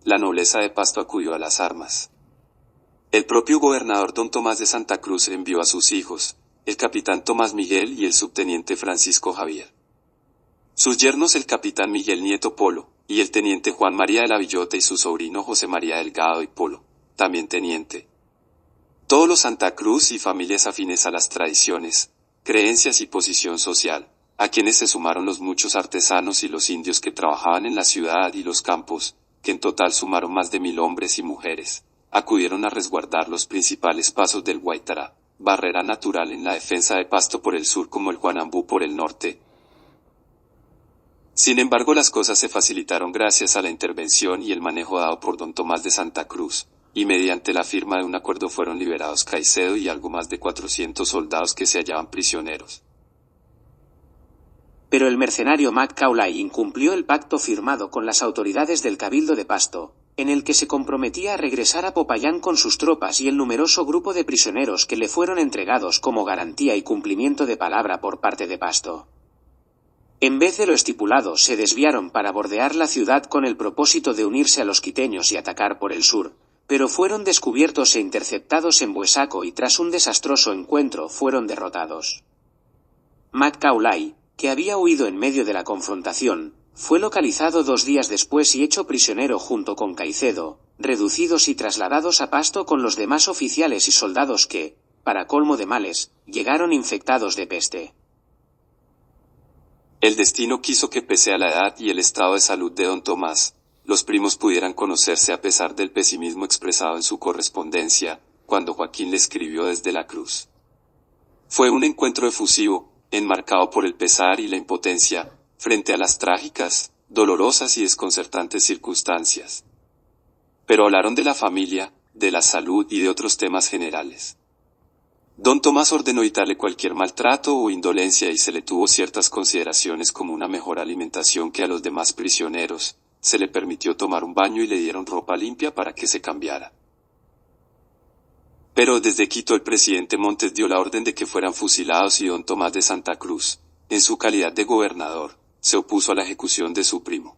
la nobleza de Pasto acudió a las armas. El propio gobernador don Tomás de Santa Cruz envió a sus hijos, el capitán Tomás Miguel y el subteniente Francisco Javier. Sus yernos el capitán Miguel Nieto Polo, y el teniente Juan María de la Villota y su sobrino José María Delgado y Polo, también teniente. Todos los Santa Cruz y familias afines a las tradiciones, creencias y posición social, a quienes se sumaron los muchos artesanos y los indios que trabajaban en la ciudad y los campos, que en total sumaron más de 1000 hombres y mujeres, acudieron a resguardar los principales pasos del Guaytará, barrera natural en la defensa de Pasto por el sur como el Juanambú por el norte. Sin embargo, las cosas se facilitaron gracias a la intervención y el manejo dado por don Tomás de Santa Cruz, y mediante la firma de un acuerdo fueron liberados Caicedo y algo más de 400 soldados que se hallaban prisioneros. Pero el mercenario Macaulay incumplió el pacto firmado con las autoridades del Cabildo de Pasto, en el que se comprometía a regresar a Popayán con sus tropas y el numeroso grupo de prisioneros que le fueron entregados como garantía y cumplimiento de palabra por parte de Pasto. En vez de lo estipulado, se desviaron para bordear la ciudad con el propósito de unirse a los quiteños y atacar por el sur, pero fueron descubiertos e interceptados en Buesaco y tras un desastroso encuentro fueron derrotados. Macaulay, que había huido en medio de la confrontación, fue localizado 2 días después y hecho prisionero junto con Caicedo, reducidos y trasladados a Pasto con los demás oficiales y soldados que, para colmo de males, llegaron infectados de peste. El destino quiso que pese a la edad y el estado de salud de don Tomás, los primos pudieran conocerse a pesar del pesimismo expresado en su correspondencia, cuando Joaquín le escribió desde la cruz. Fue un encuentro efusivo, enmarcado por el pesar y la impotencia, frente a las trágicas, dolorosas y desconcertantes circunstancias. Pero hablaron de la familia, de la salud y de otros temas generales. Don Tomás ordenó evitarle cualquier maltrato o indolencia y se le tuvo ciertas consideraciones como una mejor alimentación que a los demás prisioneros, se le permitió tomar un baño y le dieron ropa limpia para que se cambiara. Pero desde Quito el presidente Montes dio la orden de que fueran fusilados y don Tomás de Santa Cruz, en su calidad de gobernador, se opuso a la ejecución de su primo.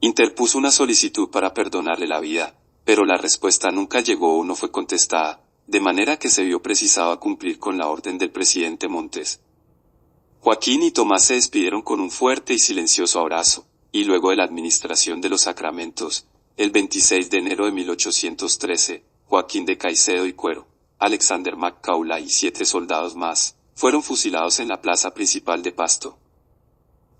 Interpuso una solicitud para perdonarle la vida, pero la respuesta nunca llegó o no fue contestada, de manera que se vio precisado a cumplir con la orden del presidente Montes. Joaquín y Tomás se despidieron con un fuerte y silencioso abrazo, y luego de la administración de los sacramentos, el 26 de enero de 1813, Joaquín de Caicedo y Cuero, Alexander Macaulay y 7 soldados más, fueron fusilados en la plaza principal de Pasto.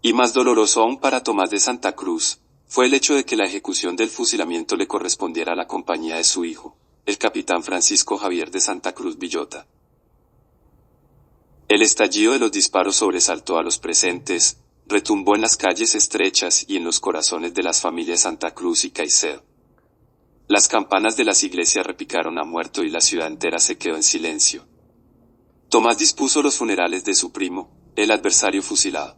Y más doloroso aún para Tomás de Santa Cruz, fue el hecho de que la ejecución del fusilamiento le correspondiera a la compañía de su hijo, el capitán Francisco Javier de Santa Cruz Villota. El estallido de los disparos sobresaltó a los presentes, retumbó en las calles estrechas y en los corazones de las familias Santa Cruz y Caicedo. Las campanas de las iglesias repicaron a muerto y la ciudad entera se quedó en silencio. Tomás dispuso los funerales de su primo, el adversario fusilado.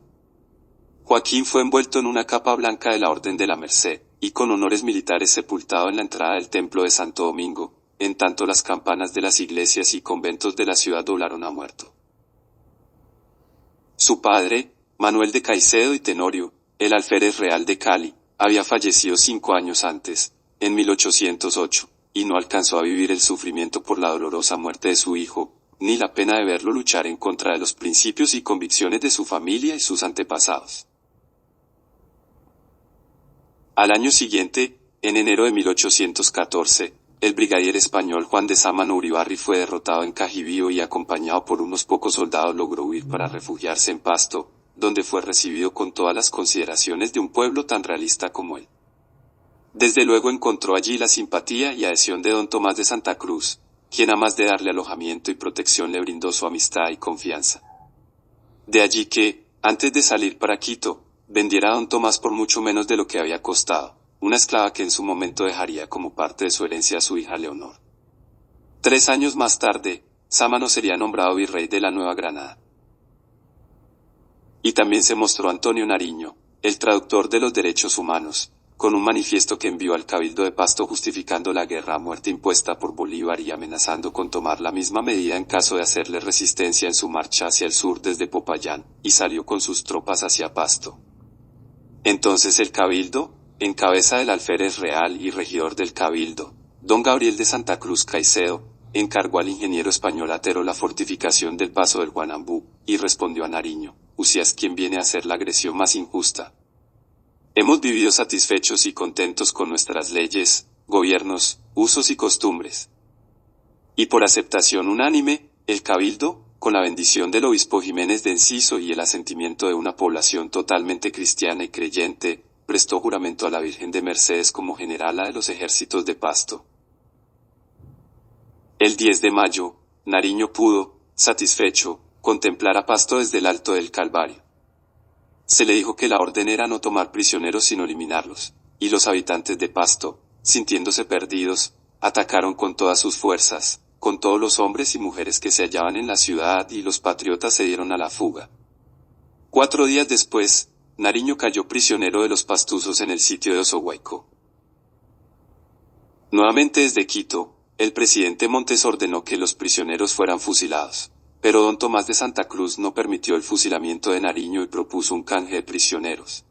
Joaquín fue envuelto en una capa blanca de la Orden de la Merced, y con honores militares sepultado en la entrada del templo de Santo Domingo, en tanto las campanas de las iglesias y conventos de la ciudad doblaron a muerto. Su padre, Manuel de Caicedo y Tenorio, el alférez real de Cali, había fallecido 5 años antes, en 1808, y no alcanzó a vivir el sufrimiento por la dolorosa muerte de su hijo, ni la pena de verlo luchar en contra de los principios y convicciones de su familia y sus antepasados. Al año siguiente, en enero de 1814, el brigadier español Juan de Sámano Uribarri fue derrotado en Cajibío y acompañado por unos pocos soldados logró huir para refugiarse en Pasto, donde fue recibido con todas las consideraciones de un pueblo tan realista como él. Desde luego encontró allí la simpatía y adhesión de don Tomás de Santa Cruz, quien a más de darle alojamiento y protección le brindó su amistad y confianza. De allí que, antes de salir para Quito, vendiera a don Tomás por mucho menos de lo que había costado, una esclava que en su momento dejaría como parte de su herencia a su hija Leonor. 3 años más tarde, Sámano sería nombrado virrey de la Nueva Granada. Y también se mostró Antonio Nariño, el traductor de los derechos humanos, con un manifiesto que envió al Cabildo de Pasto justificando la guerra a muerte impuesta por Bolívar y amenazando con tomar la misma medida en caso de hacerle resistencia en su marcha hacia el sur desde Popayán, y salió con sus tropas hacia Pasto. Entonces el Cabildo, en cabeza del alférez real y regidor del Cabildo, don Gabriel de Santa Cruz Caicedo, encargó al ingeniero español Atero la fortificación del paso del Guanambú, y respondió a Nariño: Usías quien viene a hacer la agresión más injusta. Hemos vivido satisfechos y contentos con nuestras leyes, gobiernos, usos y costumbres. Y por aceptación unánime, el Cabildo, con la bendición del obispo Jiménez de Enciso y el asentimiento de una población totalmente cristiana y creyente, prestó juramento a la Virgen de Mercedes como generala de los ejércitos de Pasto. El 10 de mayo, Nariño pudo, satisfecho, contemplar a Pasto desde el alto del Calvario. Se le dijo que la orden era no tomar prisioneros sino eliminarlos, y los habitantes de Pasto, sintiéndose perdidos, atacaron con todas sus fuerzas, con todos los hombres y mujeres que se hallaban en la ciudad, y los patriotas se dieron a la fuga. 4 días después, Nariño cayó prisionero de los pastusos en el sitio de Osohuayco. Nuevamente desde Quito, el presidente Montes ordenó que los prisioneros fueran fusilados, pero don Tomás de Santa Cruz no permitió el fusilamiento de Nariño y propuso un canje de prisioneros.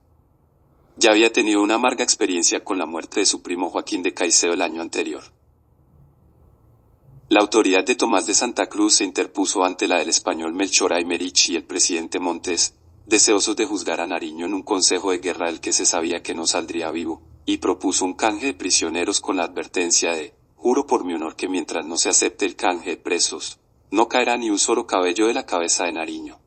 Ya había tenido una amarga experiencia con la muerte de su primo Joaquín de Caicedo el año anterior. La autoridad de Tomás de Santa Cruz se interpuso ante la del español Melchor Aymerich y el presidente Montes, deseosos de juzgar a Nariño en un consejo de guerra del que se sabía que no saldría vivo, y propuso un canje de prisioneros con la advertencia de: juro por mi honor que mientras no se acepte el canje de presos, no caerá ni un solo cabello de la cabeza de Nariño.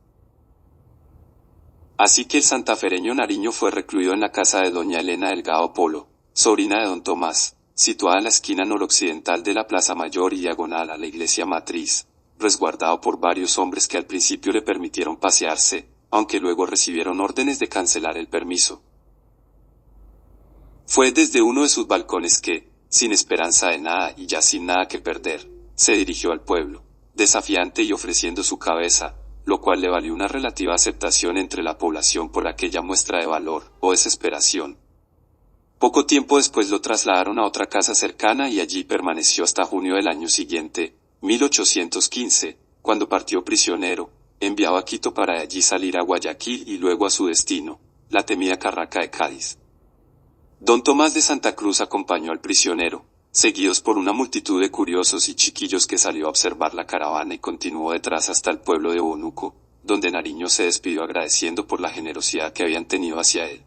Así que el santafereño Nariño fue recluido en la casa de doña Elena Delgado Polo, sobrina de don Tomás, situada en la esquina noroccidental de la Plaza Mayor y diagonal a la iglesia matriz, resguardado por varios hombres que al principio le permitieron pasearse, aunque luego recibieron órdenes de cancelar el permiso. Fue desde uno de sus balcones que, sin esperanza de nada y ya sin nada que perder, se dirigió al pueblo, desafiante y ofreciendo su cabeza, lo cual le valió una relativa aceptación entre la población por aquella muestra de valor o desesperación. Poco tiempo después lo trasladaron a otra casa cercana y allí permaneció hasta junio del año siguiente, 1815, cuando partió prisionero, enviado a Quito para de allí salir a Guayaquil y luego a su destino, la temida Carraca de Cádiz. Don Tomás de Santa Cruz acompañó al prisionero, seguidos por una multitud de curiosos y chiquillos que salió a observar la caravana y continuó detrás hasta el pueblo de Bonuco, donde Nariño se despidió agradeciendo por la generosidad que habían tenido hacia él.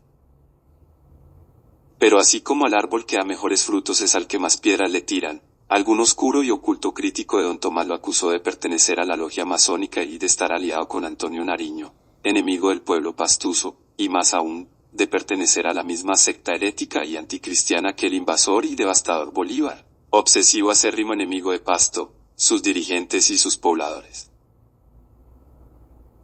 Pero así como al árbol que da mejores frutos es al que más piedras le tiran, algún oscuro y oculto crítico de don Tomás lo acusó de pertenecer a la logia masónica y de estar aliado con Antonio Nariño, enemigo del pueblo pastuso, y más aún, de pertenecer a la misma secta herética y anticristiana que el invasor y devastador Bolívar, obsesivo acérrimo enemigo de Pasto, sus dirigentes y sus pobladores.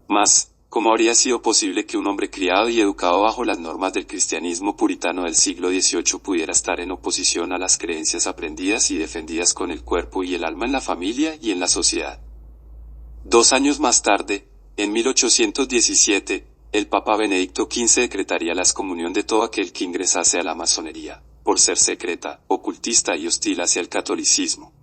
Mas, ¿cómo habría sido posible que un hombre criado y educado bajo las normas del cristianismo puritano del siglo XVIII pudiera estar en oposición a las creencias aprendidas y defendidas con el cuerpo y el alma en la familia y en la sociedad? 2 años más tarde, en 1817, el Papa Benedicto XV decretaría la excomunión de todo aquel que ingresase a la masonería, por ser secreta, ocultista y hostil hacia el catolicismo.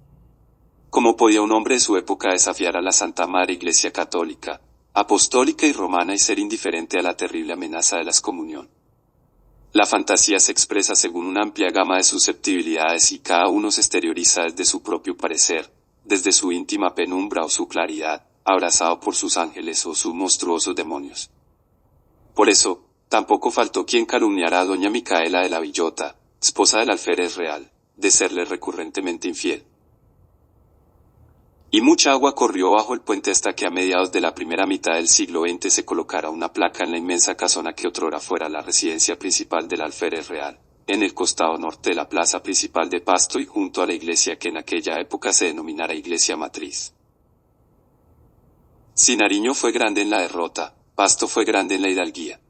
¿Cómo podía un hombre de su época desafiar a la Santa Madre Iglesia Católica, apostólica y romana y ser indiferente a la terrible amenaza de la excomunión? La fantasía se expresa según una amplia gama de susceptibilidades y cada uno se exterioriza desde su propio parecer, desde su íntima penumbra o su claridad, abrazado por sus ángeles o sus monstruosos demonios. Por eso, tampoco faltó quien calumniara a doña Micaela de la Villota, esposa del alférez real, de serle recurrentemente infiel. Y mucha agua corrió bajo el puente hasta que a mediados de la primera mitad del siglo XX se colocara una placa en la inmensa casona que otrora fuera la residencia principal del alférez real, en el costado norte de la plaza principal de Pasto y junto a la iglesia que en aquella época se denominara Iglesia Matriz. Si Nariño fue grande en la derrota, Pasto fue grande en la hidalguía.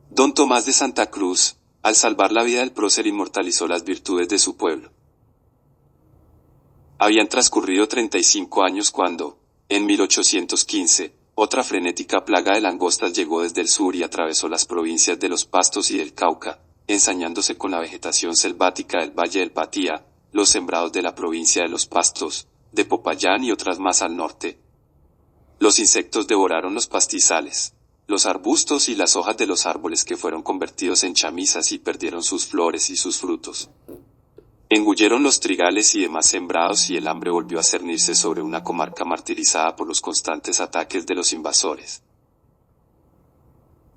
Don Tomás de Santa Cruz, al salvar la vida del prócer, inmortalizó las virtudes de su pueblo. Habían transcurrido 35 años cuando, en 1815, otra frenética plaga de langostas llegó desde el sur y atravesó las provincias de los Pastos y del Cauca, ensañándose con la vegetación selvática del Valle del Patía, los sembrados de la provincia de los Pastos, de Popayán y otras más al norte. Los insectos devoraron los pastizales, los arbustos y las hojas de los árboles que fueron convertidos en chamisas y perdieron sus flores y sus frutos. Engulleron los trigales y demás sembrados y el hambre volvió a cernirse sobre una comarca martirizada por los constantes ataques de los invasores.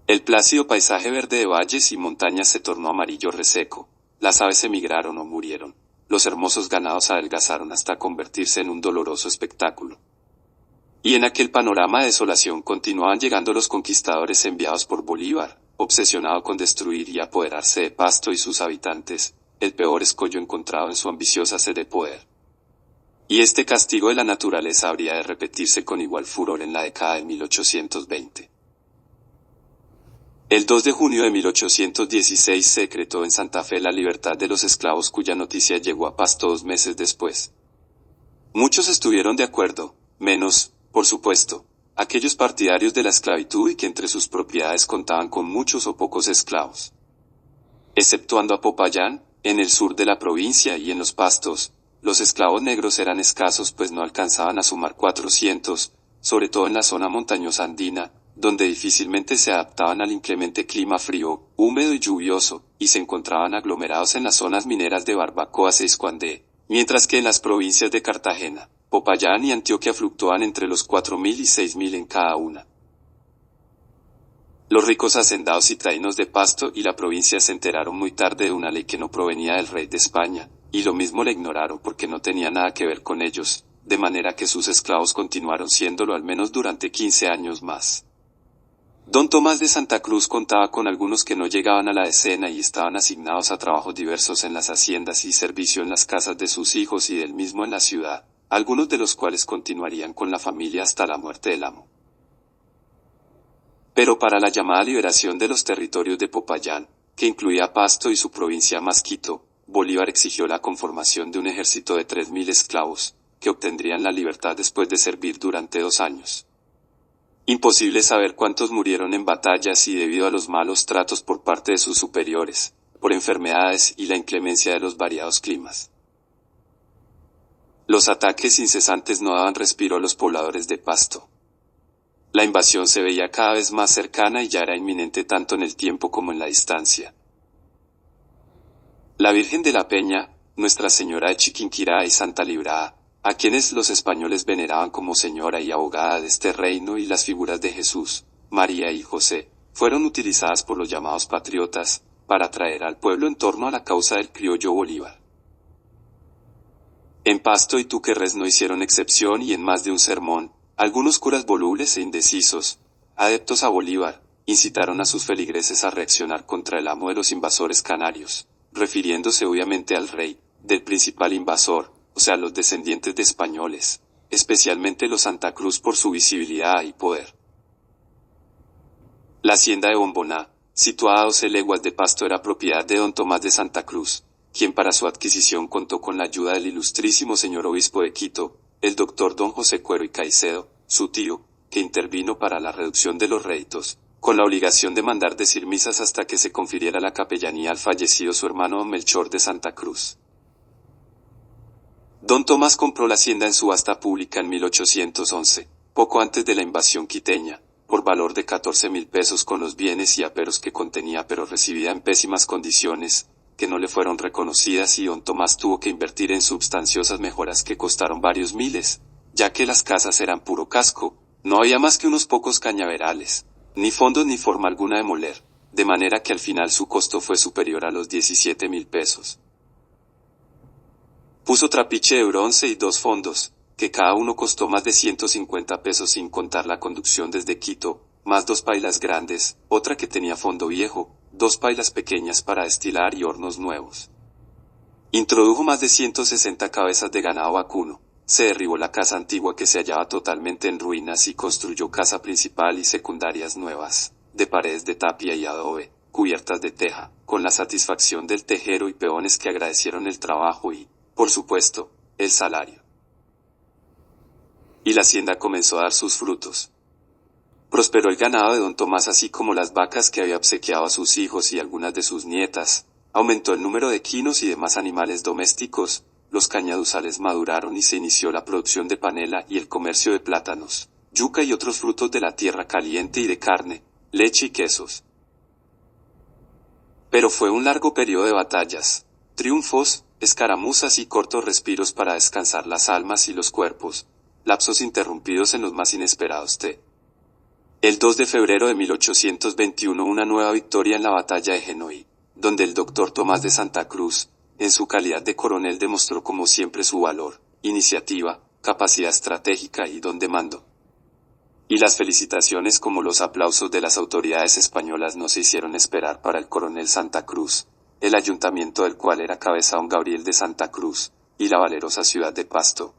El plácido paisaje verde de valles y montañas se tornó amarillo reseco, las aves emigraron o murieron, los hermosos ganados adelgazaron hasta convertirse en un doloroso espectáculo. Y en aquel panorama de desolación continuaban llegando los conquistadores enviados por Bolívar, obsesionado con destruir y apoderarse de Pasto y sus habitantes, el peor escollo encontrado en su ambiciosa sed de poder. Y este castigo de la naturaleza habría de repetirse con igual furor en la década de 1820. El 2 de junio de 1816 se decretó en Santa Fe la libertad de los esclavos, cuya noticia llegó a Pasto 2 meses después. Muchos estuvieron de acuerdo, menos, por supuesto, aquellos partidarios de la esclavitud y que entre sus propiedades contaban con muchos o pocos esclavos. Exceptuando a Popayán, en el sur de la provincia y en los Pastos, los esclavos negros eran escasos pues no alcanzaban a sumar 400, sobre todo en la zona montañosa andina, donde difícilmente se adaptaban al inclemente clima frío, húmedo y lluvioso, y se encontraban aglomerados en las zonas mineras de Barbacoa y Escuandé, mientras que en las provincias de Cartagena, Popayán y Antioquia fluctúan entre los 4.000 y 6.000 en cada una. Los ricos hacendados y taínos de Pasto y la provincia se enteraron muy tarde de una ley que no provenía del rey de España, y lo mismo la ignoraron porque no tenía nada que ver con ellos, de manera que sus esclavos continuaron siéndolo al menos durante 15 años más. Don Tomás de Santa Cruz contaba con algunos que no llegaban a la decena y estaban asignados a trabajos diversos en las haciendas y servicio en las casas de sus hijos y del mismo en la ciudad, algunos de los cuales continuarían con la familia hasta la muerte del amo. Pero para la llamada liberación de los territorios de Popayán, que incluía Pasto y su provincia más Quito, Bolívar exigió la conformación de un ejército de 3.000 esclavos, que obtendrían la libertad después de servir durante 2 años. Imposible saber cuántos murieron en batallas y debido a los malos tratos por parte de sus superiores, por enfermedades y la inclemencia de los variados climas. Los ataques incesantes no daban respiro a los pobladores de Pasto. La invasión se veía cada vez más cercana y ya era inminente tanto en el tiempo como en la distancia. La Virgen de la Peña, Nuestra Señora de Chiquinquirá y Santa Librada, a quienes los españoles veneraban como señora y abogada de este reino, y las figuras de Jesús, María y José, fueron utilizadas por los llamados patriotas, para atraer al pueblo en torno a la causa del criollo Bolívar. En Pasto y Túquerres no hicieron excepción y en más de un sermón, algunos curas volubles e indecisos, adeptos a Bolívar, incitaron a sus feligreses a reaccionar contra el amo de los invasores canarios, refiriéndose obviamente al rey, del principal invasor, o sea los descendientes de españoles, especialmente los Santa Cruz por su visibilidad y poder. La hacienda de Bomboná, situada a 12 leguas de Pasto, era propiedad de don Tomás de Santa Cruz, quien para su adquisición contó con la ayuda del ilustrísimo señor obispo de Quito, el doctor don José Cuero y Caicedo, su tío, que intervino para la reducción de los réditos, con la obligación de mandar decir misas hasta que se confiriera la capellanía al fallecido su hermano don Melchor de Santa Cruz. Don Tomás compró la hacienda en subasta pública en 1811, poco antes de la invasión quiteña, por valor de 14.000 pesos con los bienes y aperos que contenía, pero recibida en pésimas condiciones, que no le fueron reconocidas, y don Tomás tuvo que invertir en substanciosas mejoras que costaron varios miles, ya que las casas eran puro casco, no había más que unos pocos cañaverales, ni fondos ni forma alguna de moler, de manera que al final su costo fue superior a los 17.000 pesos. Puso trapiche de bronce y 2 fondos, que cada uno costó más de 150 pesos sin contar la conducción desde Quito, más 2 pailas grandes, otra que tenía fondo viejo, 2 pailas pequeñas para destilar y hornos nuevos. Introdujo más de 160 cabezas de ganado vacuno, se derribó la casa antigua que se hallaba totalmente en ruinas y construyó casa principal y secundarias nuevas, de paredes de tapia y adobe, cubiertas de teja, con la satisfacción del tejero y peones que agradecieron el trabajo y, por supuesto, el salario. Y la hacienda comenzó a dar sus frutos. Prosperó el ganado de don Tomás así como las vacas que había obsequiado a sus hijos y algunas de sus nietas, aumentó el número de equinos y demás animales domésticos, los cañaduzales maduraron y se inició la producción de panela y el comercio de plátanos, yuca y otros frutos de la tierra caliente y de carne, leche y quesos. Pero fue un largo periodo de batallas, triunfos, escaramuzas y cortos respiros para descansar las almas y los cuerpos, lapsos interrumpidos en los más inesperados El 2 de febrero de 1821 una nueva victoria en la batalla de Genoa, donde el doctor Tomás de Santa Cruz, en su calidad de coronel, demostró como siempre su valor, iniciativa, capacidad estratégica y don de mando. Y las felicitaciones como los aplausos de las autoridades españolas no se hicieron esperar para el coronel Santa Cruz, el ayuntamiento del cual era cabeza don Gabriel de Santa Cruz, y la valerosa ciudad de Pasto,